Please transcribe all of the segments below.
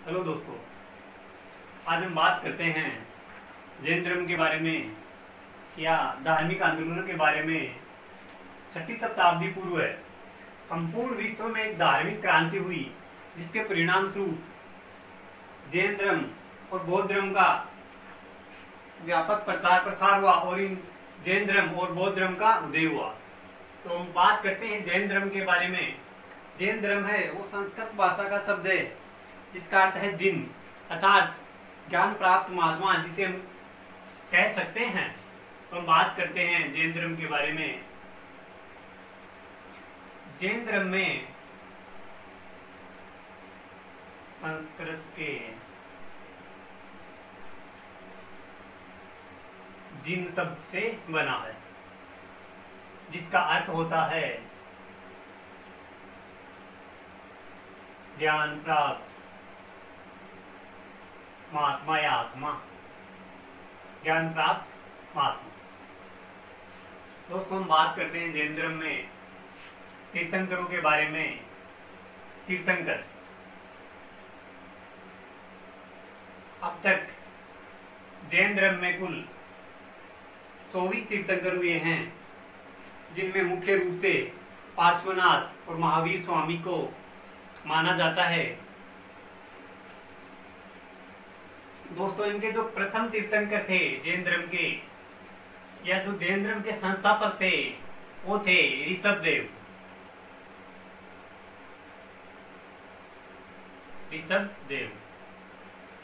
Hello दोस्तों, आज हम बात करते हैं जैन धर्म के बारे में या धार्मिक आंदोलनों के बारे में। 6वीं शताब्दी पूर्व संपूर्ण विश्व में एक धार्मिक क्रांति हुई, जिसके परिणाम स्वरूप जैन धर्म और बौद्ध धर्म का व्यापक प्रचार प्रसार हुआ और इन जैन धर्म और बौद्ध धर्म का उदय हुआ। तो हम बात करते हैं जैन धर्म के बारे में। जैन धर्म है वो संस्कृत भाषा का शब्द है जिसका अर्थ है जिन, अर्थात ज्ञान प्राप्त महात्मा, जिसे हम कह सकते हैं। तो हम बात करते हैं जैन धर्म के बारे में। जैन धर्म में संस्कृत के जिन शब्द से बना है, जिसका अर्थ होता है ज्ञान प्राप्त महात्मा या आत्मा, ज्ञान प्राप्त महात्मा। दोस्तों, हम बात करते हैं जैन धर्म में तीर्थंकरों के बारे में। तीर्थंकर अब तक जैन धर्म में कुल 24 तीर्थंकर हुए हैं, जिनमें मुख्य रूप से पार्श्वनाथ और महावीर स्वामी को माना जाता है। दोस्तों, इनके जो प्रथम तीर्थंकर थे जैन धर्म के, या जो जैन धर्म के संस्थापक थे, वो थे ऋषभदेव।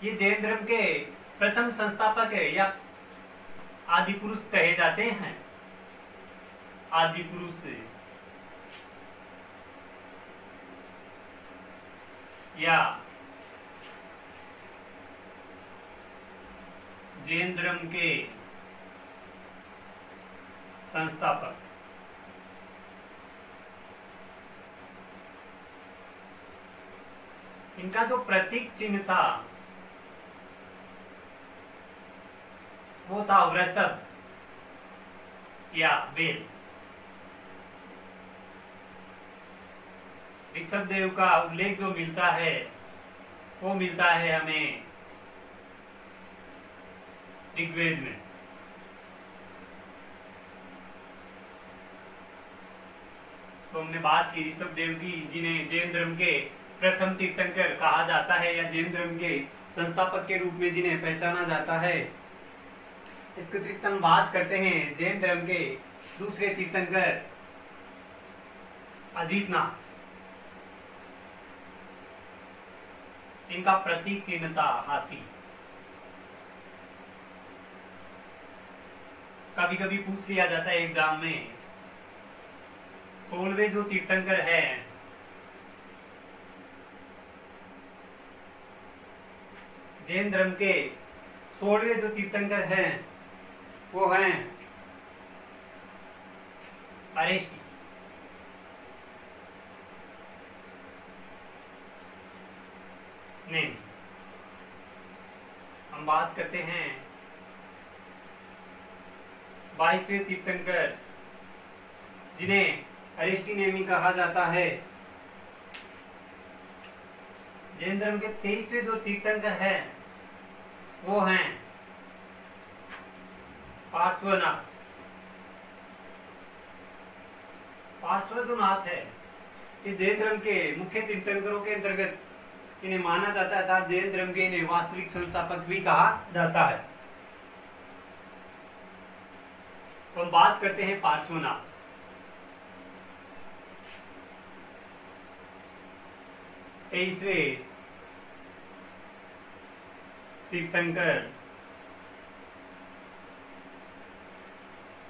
ये जैन धर्म के प्रथम संस्थापक है या आदि पुरुष कहे जाते हैं। आदि पुरुष या जैन धर्म के संस्थापक। इनका जो प्रतीक चिन्ह था वो था वृषभ या बेल। ऋषभदेव का उल्लेख जो मिलता है वो मिलता है हमें ऋग्वेद में। तो हमने बात की ऋषभदेव की, जिन्हें जैन धर्म के प्रथम तीर्थंकर कहा जाता है या जैन धर्म के संस्थापक के रूप में जिन्हें पहचाना जाता है। इसके अतिरिक्त हम बात करते हैं जैन धर्म के दूसरे तीर्थंकर अजीतनाथ। इनका प्रतीक चिन्ह था हाथी। कभी कभी पूछ लिया जाता है एग्जाम में, 16वें जो तीर्थंकर है जैन धर्म के, 16वें जो तीर्थंकर हैं वो हैं अरेष्टी। नहीं, हम बात करते हैं 22वें तीर्थंकर, जिन्हें अरिष्टी नेमी कहा जाता है। जैन धर्म के 23वें जो तीर्थंकर हैं वो हैं पार्श्वनाथ। पार्श्वनाथ है ये जैन धर्म के मुख्य तीर्थंकरों के अंतर्गत इन्हें माना जाता है, अर्थात जैन धर्म के इन्हें वास्तविक संस्थापक भी कहा जाता है। तो हम बात करते हैं पार्श्वनाथ। तेईसवें तीर्थंकर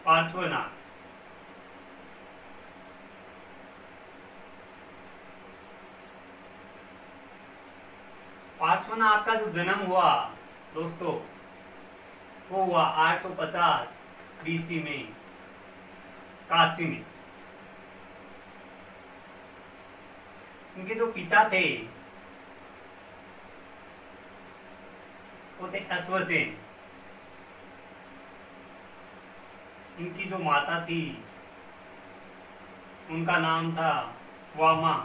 पार्श्वनाथ। पार्श्वनाथ का जो जन्म हुआ दोस्तों, वो हुआ 850 BC में काशी में। इनके जो पिता थे वो थे अश्वसेन। इनकी जो माता थी उनका नाम था वामा।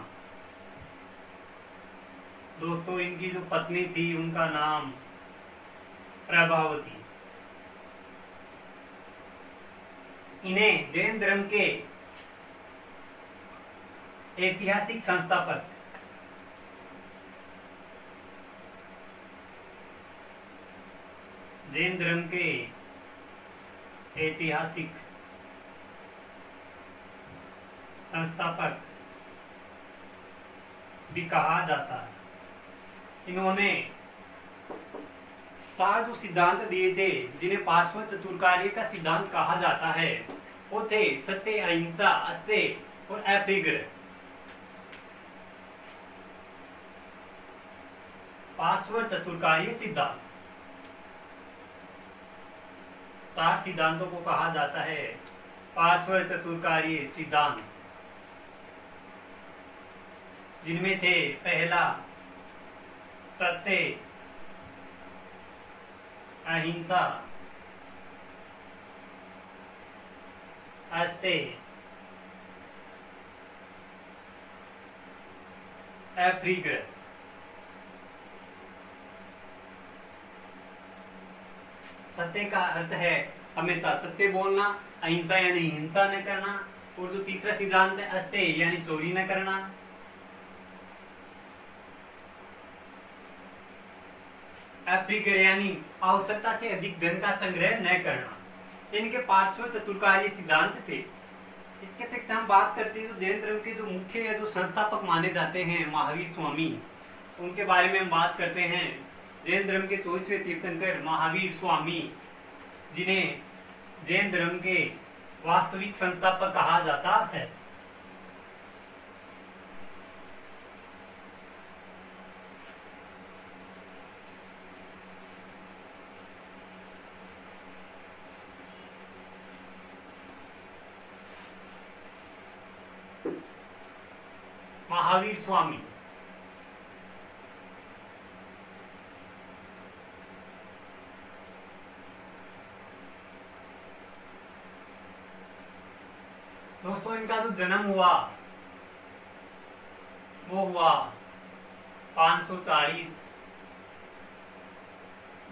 दोस्तों इनकी जो पत्नी थी उनका नाम प्रभावती। इन्हें जैन धर्म के ऐतिहासिक संस्थापक जैन धर्म के ऐतिहासिक संस्थापक भी कहा जाता है। इन्होंने 4 जो सिद्धांत दिए थे जिन्हें पार्श्व चतुर्कार्य का सिद्धांत कहा जाता है वो थे सत्य, अहिंसा, अस्तेय और अपरिग्रह। पार्श्व चतुर्कार्य सिद्धांत 4 सिद्धांतों को कहा जाता है पार्श्व चतुर्कार्य सिद्धांत, जिनमें थे पहला सत्य, अहिंसा, अस्तेय, अपरिग्रह। सत्य का अर्थ है हमेशा सत्य बोलना, अहिंसा यानी हिंसा न करना, और जो तीसरा सिद्धांत है अस्तेय यानी चोरी न करना, अपरिग्रह यानी आवश्यकता से अधिक धन का संग्रह न करना। इनके पार्श्व चतुर्कार्य सिद्धांत थे। इसके तहत हम बात करते हैं तो जैन धर्म के जो मुख्य या जो संस्थापक माने जाते हैं महावीर स्वामी, उनके बारे में हम बात करते हैं। जैन धर्म के 24वें तीर्थंकर महावीर स्वामी, जिन्हें जैन धर्म के वास्तविक संस्थापक कहा जाता है। महावीर स्वामी दोस्तों, इनका जो जन्म हुआ वो हुआ 540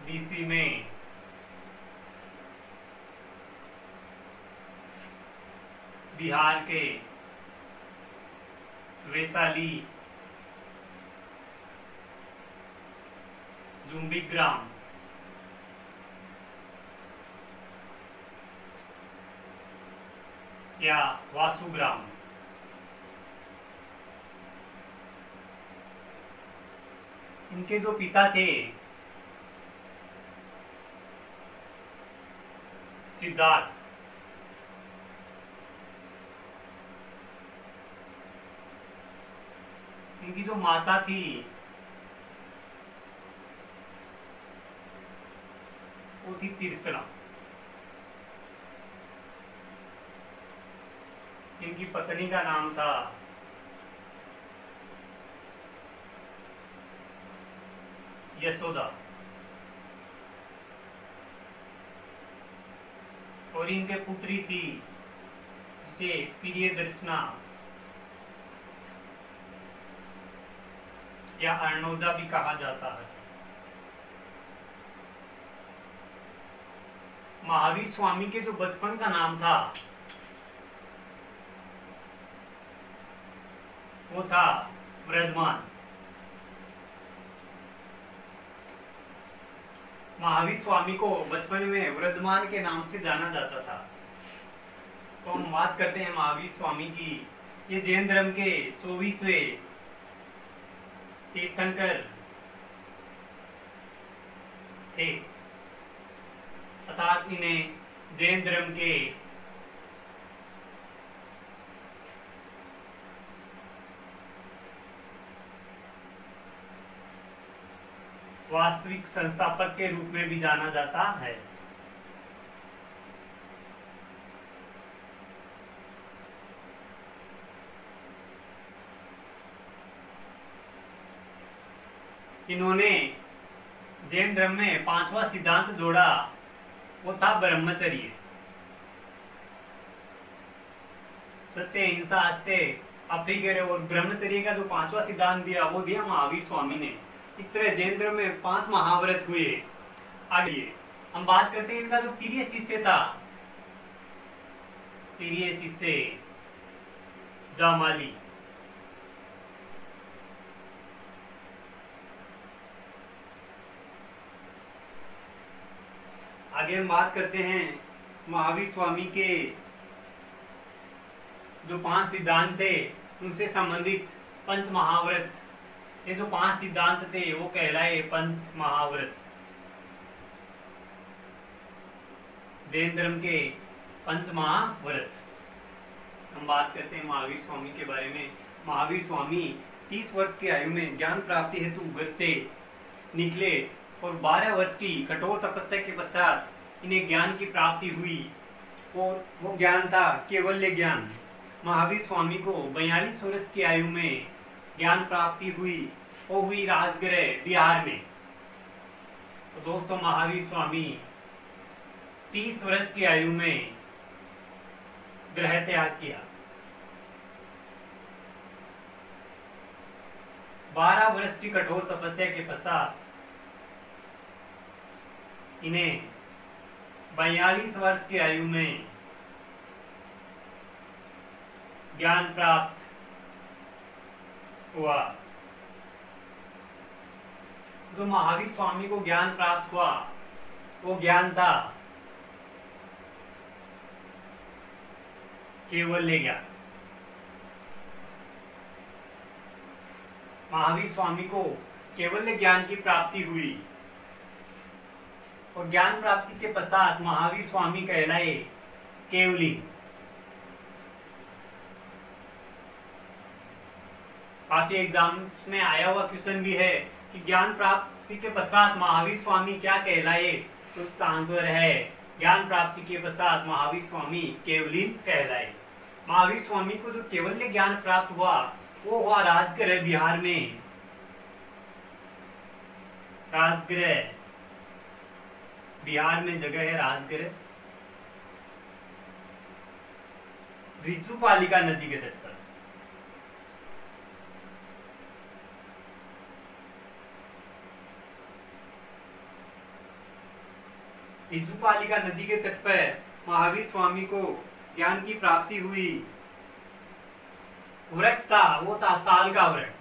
बीसी में बिहार के वैशाली जुम्बी ग्राम या वासुग्राम। इनके जो पिता थे सिद्धार्थ, इनकी जो माता थी वो थी तिरसला। इनकी पत्नी का नाम था यशोदा और इनके पुत्री थी जिसे प्रियदर्शना या अर्णोजा भी कहा जाता है। महावीर स्वामी के जो बचपन का नाम था वो था वृद्धमान। महावीर स्वामी को बचपन में वृद्धमान के नाम से जाना जाता था। तो हम बात करते हैं महावीर स्वामी की। ये जैन धर्म के 24वें तीर्थंकर थे, अर्थात इन्हें जैन धर्म के वास्तविक संस्थापक के रूप में भी जाना जाता है। इन्होंने जैन धर्म में 5वां सिद्धांत जोड़ा, वो था ब्रह्मचर्य। सत्य, हिंसा, अस्तेय, अफ्रीकर और ब्रह्मचर्य का जो पांचवा सिद्धांत दिया वो दिया महावीर स्वामी ने। इस तरह जैन धर्म में 5 महाव्रत हुए। आगे हम बात करते हैं इनका जो प्रिय शिष्य था, प्रिय शिष्य जामाली। आगे हम बात करते हैं महावीर स्वामी के जो 5 सिद्धांत थे उनसे संबंधित पंच महाव्रत। ये जो 5 सिद्धांत थे वो कहलाए पंच महाव्रत। जैन धर्म के पंच महाव्रत। हम बात करते हैं महावीर स्वामी के बारे में। महावीर स्वामी 30 वर्ष की आयु में ज्ञान प्राप्ति हेतु घर से निकले और 12 वर्ष की कठोर तपस्या के पश्चात इन्हें ज्ञान की प्राप्ति हुई और वो ज्ञान था केवल्य ज्ञान। महावीर स्वामी को 42 वर्ष की आयु में ज्ञान प्राप्ति हुई, वो हुई राजगृह बिहार में। तो दोस्तों महावीर स्वामी 30 वर्ष की आयु में ग्रह त्याग किया। 12 वर्ष की कठोर तपस्या के पश्चात इन्हें 42 वर्ष की आयु में ज्ञान प्राप्त हुआ। जो महावीर स्वामी को ज्ञान प्राप्त हुआ वो ज्ञान था केवल्य ज्ञान। महावीर स्वामी को केवल्य ज्ञान की प्राप्ति हुई और ज्ञान प्राप्ति के पश्चात महावीर स्वामी कहलाए केवली। काफी एग्जाम्स में आया हुआ क्वेश्चन भी है कि ज्ञान प्राप्ति के पश्चात महावीर स्वामी क्या कहलाए, तो उसका आंसर है ज्ञान प्राप्ति के पश्चात महावीर स्वामी केवलीन कहलाए। महावीर स्वामी को जो केवल्य ज्ञान प्राप्त हुआ वो हुआ राजगृह बिहार में। राजगृह बिहार में जगह है राजगृह, ऋतुपालिका नदी के तट पर। ऋतुपालिका नदी के तट पर महावीर स्वामी को ज्ञान की प्राप्ति हुई। वृक्ष था वो था साल का वृक्ष।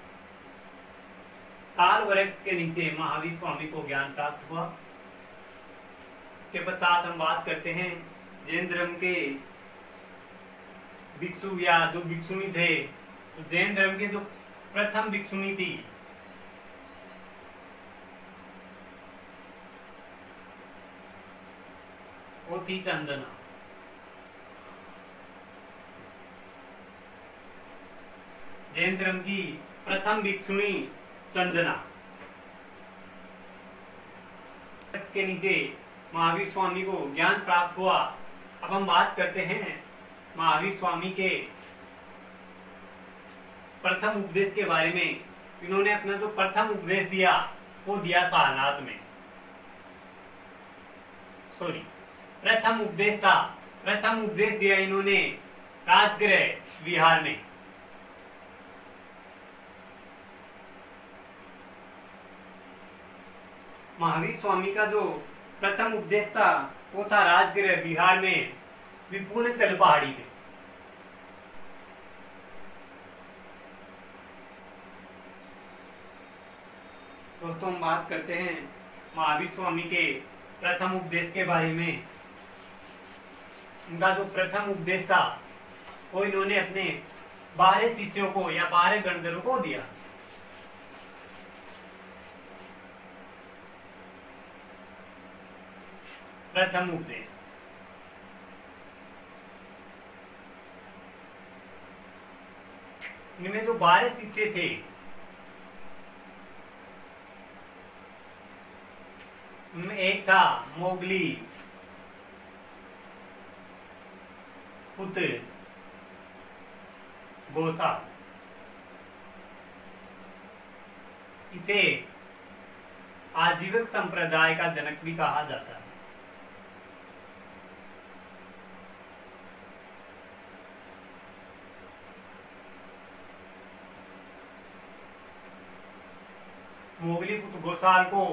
साल वृक्ष के नीचे महावीर स्वामी को ज्ञान प्राप्त हुआ। के पश्चात हम बात करते हैं जैन धर्म के भिक्षु या जो भिक्षुणी थे। तो जैन धर्म के जो प्रथम भिक्षुणी थी वो थी चंदना। जैन धर्म की प्रथम भिक्षुणी चंदना। के नीचे महावीर स्वामी को ज्ञान प्राप्त हुआ। अब हम बात करते हैं महावीर स्वामी के प्रथम उपदेश के बारे में। इन्होंने अपना जो प्रथम उपदेश दिया वो दिया सारनाथ में। प्रथम उपदेश था, प्रथम उपदेश दिया इन्होंने राजगृह बिहार में। महावीर स्वामी का जो प्रथम उपदेश था वो था राजगृह बिहार में विपुलचल पहाड़ी में। दोस्तों हम बात करते हैं महावीर स्वामी के प्रथम उपदेश के बारे में। उनका जो प्रथम उपदेश था वो इन्होंने अपने 12 शिष्यों को या 12 गणधरों को दिया। प्रथम उपदेश इनमें जो 12 शिष्य थे उनमें एक था मोगली पुत्र गोसा। इसे आजीवक संप्रदाय का जनक भी कहा जाता है। मोगलीपुत्र घोषाल को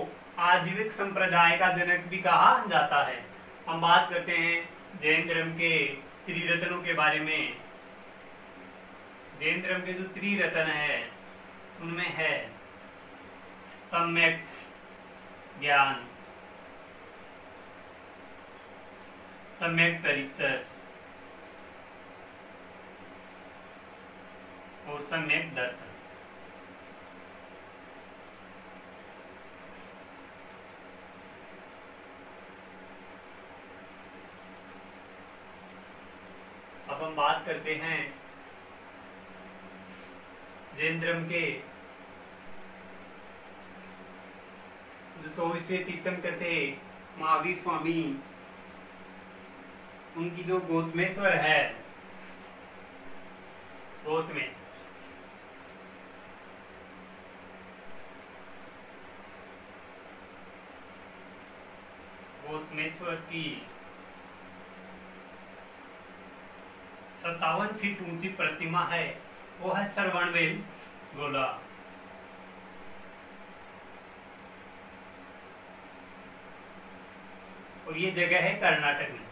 आजीविक संप्रदाय का जनक भी कहा जाता है। हम बात करते हैं जैन धर्म के त्रिरत्नों के बारे में। जैन धर्म के जो त्रिरत्न है उनमें है सम्यक ज्ञान, सम्यक चरित्र और सम्यक दर्शन। अब हम बात करते हैं जैन धर्म के जो 24वें तीर्थंकर थे महावीर स्वामी, उनकी जो गौतमेश्वर है, गौतमेश्वर की 57 फीट ऊंची प्रतिमा है, वो है श्रवणबेल गोला। और ये जगह है कर्नाटक में।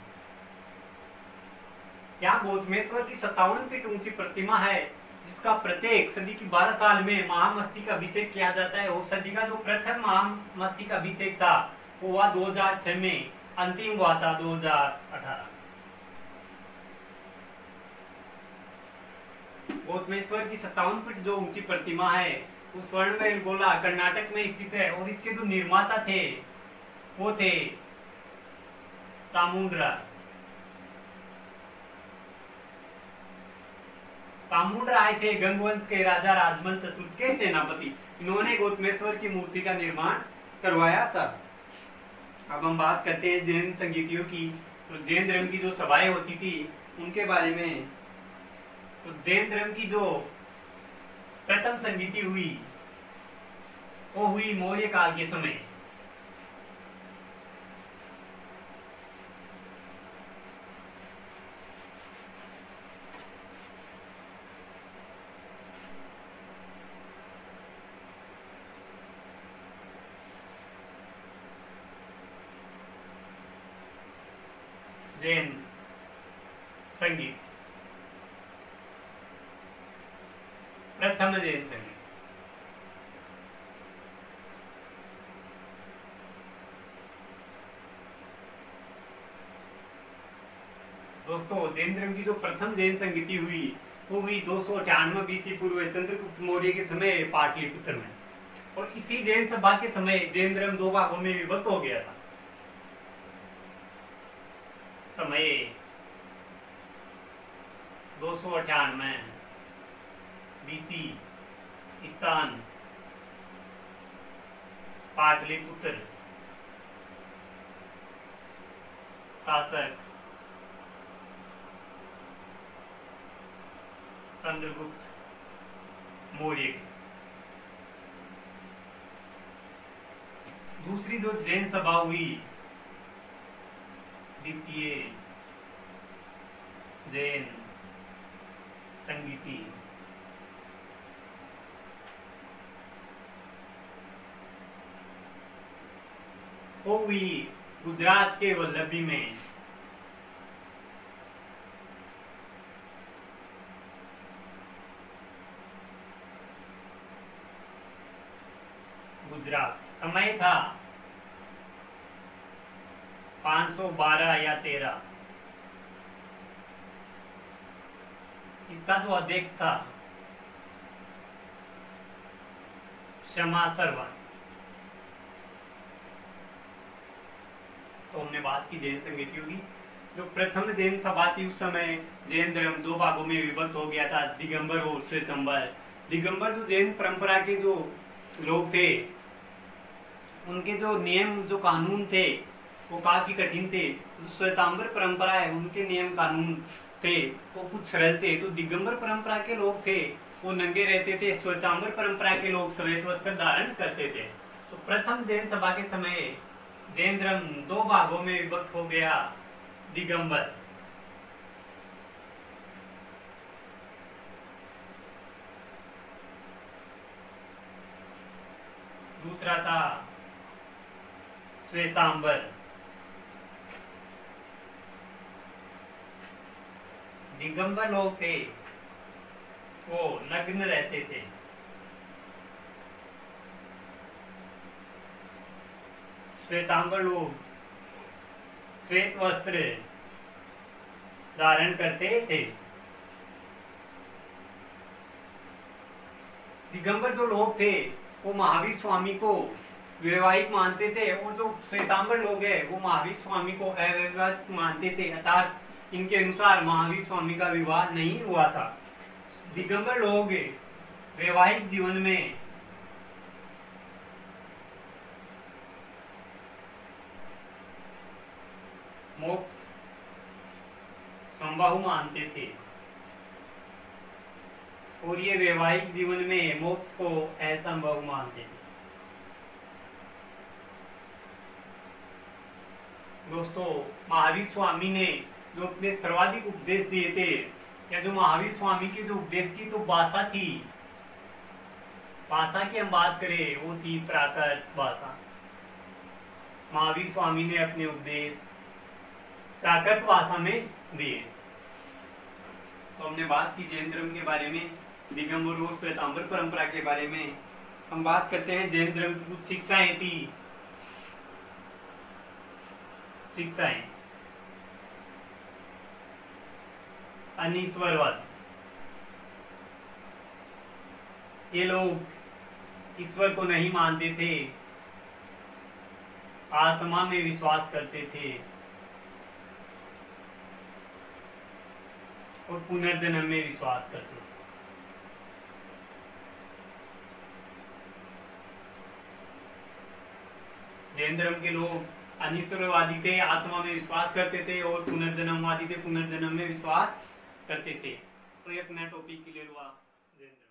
यहाँ गौतमेश्वर की 57 फीट ऊंची प्रतिमा है, जिसका प्रत्येक सदी की 12 साल में महामस्तक अभिषेक किया जाता है। और सदी का जो प्रथम महामस्तक अभिषेक था वो हुआ 2006 में, अंतिम हुआ था 2018। गौतमेश्वर की 57 फीट जो ऊंची प्रतिमा है वो स्वर्णमहल गोला कर्नाटक में स्थित है। और इसके जो निर्माता थे वो थे सामुंडरा आए थे गंगवंश के राजा राजमल चतुर्थ के सेनापति। इन्होंने गौतमेश्वर की मूर्ति का निर्माण करवाया था। अब हम बात करते हैं जैन संगीतियों की। तो जैन धर्म की जो सभाएं होती थी उनके बारे में। तो जैन धर्म की जो प्रथम संगीति हुई वो हुई मौर्य काल के समय। जैन संगीत, प्रथम जैन संगीत। दोस्तों, जैन धर्म की जो प्रथम जैन संगीति हुई वो हुई 298 बीसी पूर्व चंद्रगुप्त मौर्य के समय पाटलिपुत्र में। और इसी जैन सभा के समय जैन धर्म दो भागों में विभक्त हो गया था। समय 298 बीसी, स्थान पाटलिपुत्र, शासक चंद्रगुप्त मौर्य। दूसरी जो जैन सभा हुई, द्वितीय जैन संगीति, वो हुई गुजरात के वल्लभी में। गुजरात, समय था 512 या 13। इसका जो अध्यक्ष था क्षमा सरवन। तो हमने बात की जैन संगीतियों की। जो प्रथम जैन सभा थी उस समय जैन धर्म दो भागों में विभक्त हो गया था, दिगंबर और श्वेतंबर। दिगंबर जो जैन परंपरा के जो लोग थे, उनके जो नियम जो कानून थे वो काफी कठिन थे। जो श्वेतांबर परंपरा है उनके नियम कानून थे वो कुछ सरल थे। तो दिगंबर परंपरा के लोग थे वो नंगे रहते थे, श्वेतांबर परंपरा के लोग श्वेत वस्त्र धारण करते थे। तो प्रथम जैन सभा के समय जैन धर्म दो भागों में विभक्त हो गया, दिगंबर। दूसरा था श्वेतांबर। दिगंबर लोग थे वो नग्न रहते थे। श्वेतांबर लोग श्वेत वस्त्र धारण करते थे। दिगंबर जो लोग थे वो महावीर स्वामी को वैवाहिक मानते थे, और जो श्वेतांबर लोग हैं वो महावीर स्वामी को अवैवाहिक मानते थे, अर्थात इनके अनुसार महावीर स्वामी का विवाह नहीं हुआ था। दिगंबर लोग वैवाहिक जीवन में मोक्ष संभव मानते थे, और ये वैवाहिक जीवन में मोक्ष को असंभव मानते थे। दोस्तों, महावीर स्वामी ने जो अपने सर्वाधिक उपदेश दिए थे, या जो महावीर स्वामी की जो उपदेश की तो भाषा थी, भाषा की हम बात करें वो थी प्राकृत भाषा। महावीर स्वामी ने अपने उपदेश प्राकृत भाषा में दिए। तो हमने बात की जैन धर्म के बारे में, दिगंबर और श्वेतांबर परंपरा के बारे में। हम बात करते हैं जैन धर्म की कुछ शिक्षाएं थी। शिक्षाएं अनीश्वरवाद। ये लोग ईश्वर को नहीं मानते थे, आत्मा में विश्वास करते थे और पुनर्जन्म में विश्वास करते थे। जैन धर्म के लोग अनीश्वरवादी थे, आत्मा में विश्वास करते थे, और पुनर्जन्मवादी थे, पुनर्जन्म में विश्वास करते थे। तो ये अपना टॉपिक क्लियर हुआ जैन धर्म।